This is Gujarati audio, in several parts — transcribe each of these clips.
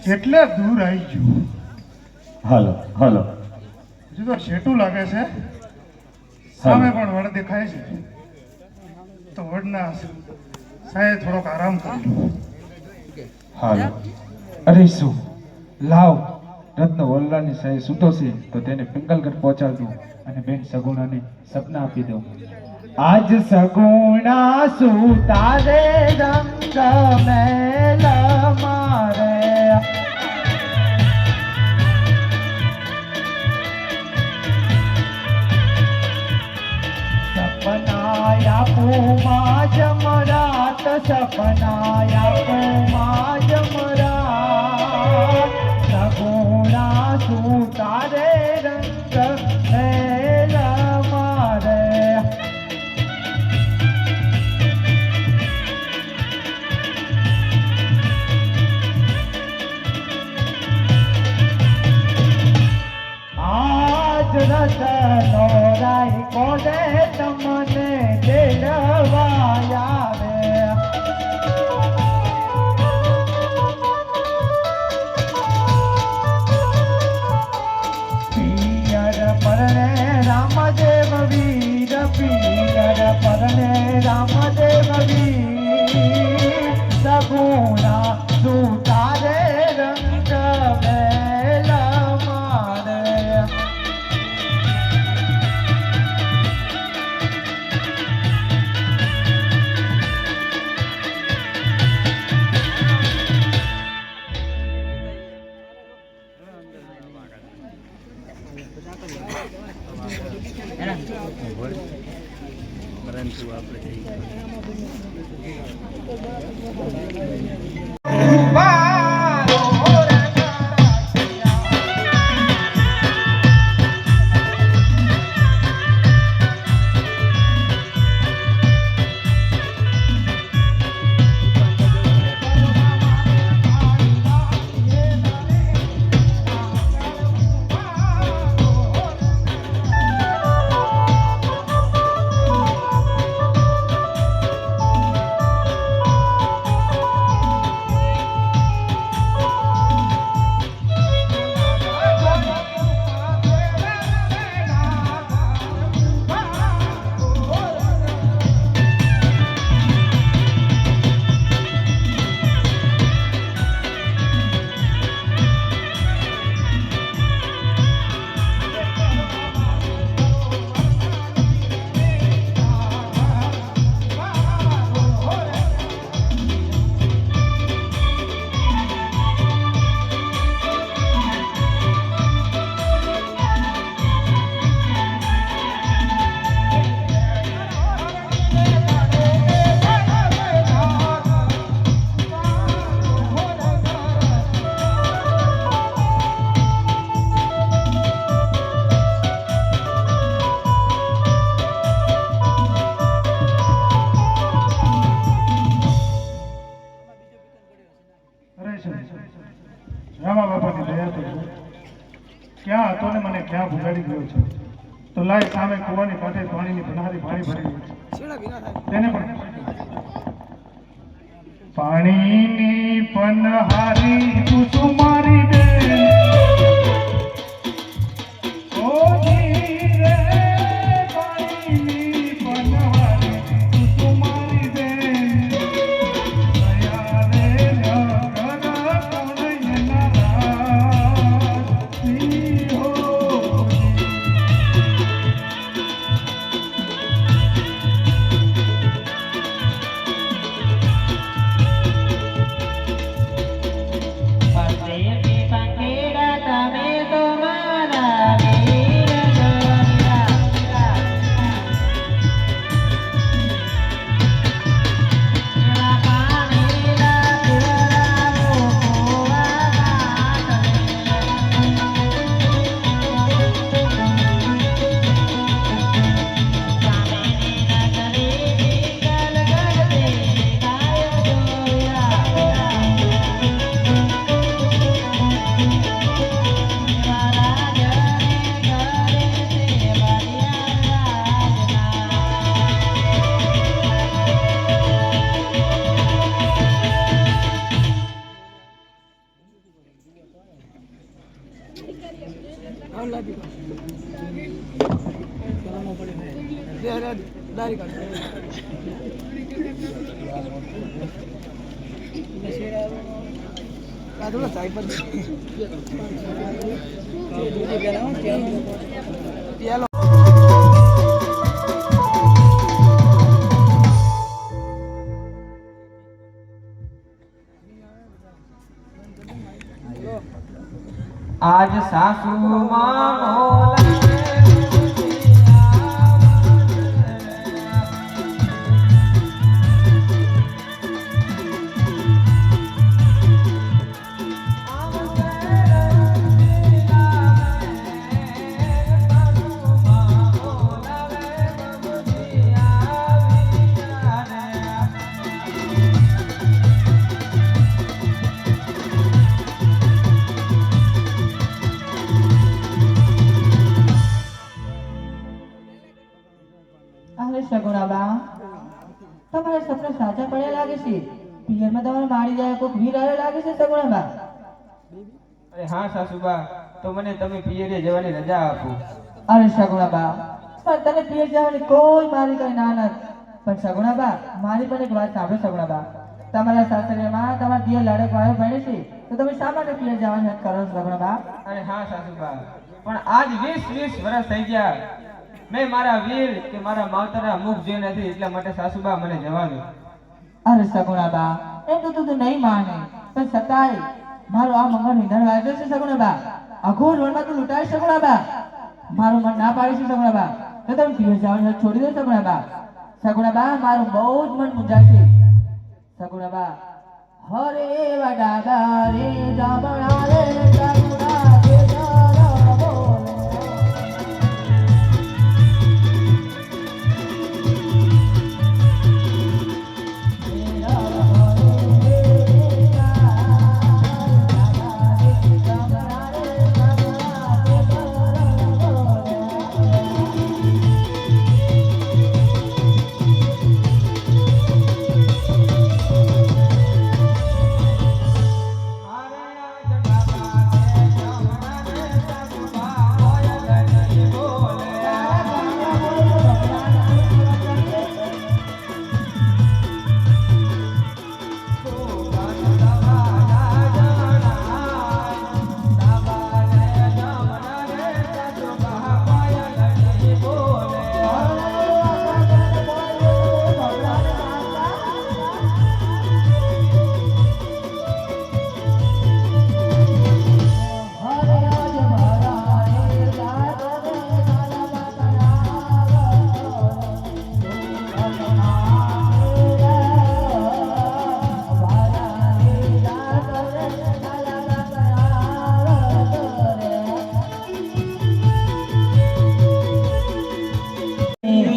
કેટલે દૂર આવી ગયું. હાલો હાલો. હજુ તો છેટું લાગે છે. સામે પણ વડ દેખાય છે. તો વડના સાયે થોડોક આરામ કરી લો. હાલો. અરે શું લાવ રત્ન વલ્લાની સાહેબ સૂતો છે તો તેને પિંગલગઢ પહોંચાડતું અને બેન સગુણાને સપના આપી દઉં. આજ સગુણા સૂતા રે રંગ મેલ મારે સપનાયા પૂમા જમરાત સપનાયા પૂમા જમરાત સગુણા સૂતા રે રંગ મેલ મારે. આજ રતનો રાય કોને તમને તેડવાયા રે. પિયર પરણે રામદેવ વીર પિયર પરણે રામદેવ વીર સગુણા સૂતા રે રંગ મેલ મારે. પરંતુ આપણે રામા બાપાની દયા કરજો. ક્યાં હતો ને મને ક્યાં ભૂલાડી ગયો છે. તો લાય સામે કુવાની કાંઠે પાણીની ભંડારી પાણી ભરી છે તેને પણ પાણીની પનહારી તું શું મારી બેન ઓ રે પાણીની પનહારી તું શું મારી બેન દયા રે આજ સાસુ માં બોલાવે અરે સગુણાબા, તમારા સપના સાચા પડ્યા લાગે છે. પિયરમાં તમારે મારી જાય કોઈ વીર આવ્યો લાગે છે સગુણાબા. અરે હા સાસુબા, તો મને તમે પિયરે જવાની રજા આપો. અરે સગુણાબા, પણ તને પિયર જવાની કોઈ મારી કઈ ના નથી. પણ સગુણાબા, મારી પણ એક વાત સાંભળો સગુણાબા. તમારા સાસરિયામાં તમારા દિયર લાડક વાળો ભણે છે, તો તમે શા માટે પિયર જવાની હટ કરો છો સગુણાબા? અરે હા સાસુબા, પણ આજ 20 વર્ષ થઈ ગયા મેં મારા વીર કે મારા માવતરના મુખ જોઈ નથી, એટલા માટે સાસુબા મને જવા દો. અરે સગુણાબા, એમ તો તું નહીં માને, પણ છતાંય મારું આ મંગળ નિધન વાંચ્યો છે સગુણાબા. અઘોર વનમાં તું લૂંટાય સગુણાબા. મારું મન ના પાડે છે સગુણાબા, તો તમે પિયર જવાની હટ છોડી દો સગુણાબા. સગુણાબા, મારું બહુ જ મન મૂંઝાય છે સગુણાબા. હરે વડાબા રે જામણા રે સગુણા રે જરા બોલે.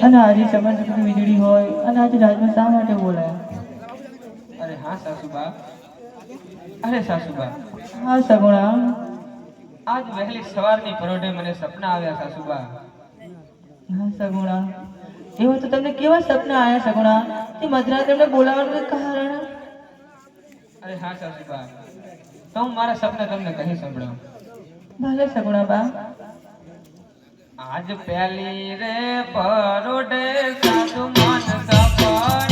અને આજે સમજ વીજળી હોય અને આજે રાજમાં શા માટે બોલાય? અરે હા સાસુબા, અરે સાસુબા, હા સગુણા, આજ વહેલી સવારની પરોઢે મને સપના આવ્યા સાસુબા. હા સગુણા, એવા તો તમને કેવા સપના આવ્યા સગુણા? તે મધરાત્રે તમને બોલાવવાનું કોઈ કારણ? અરે હા સાસુબા, તો હું મારા સપના તમને કહી સંભળાવું. ભલે સગુણાબા. આજ પહેલી રે પરોઢે સાસુ મન સપના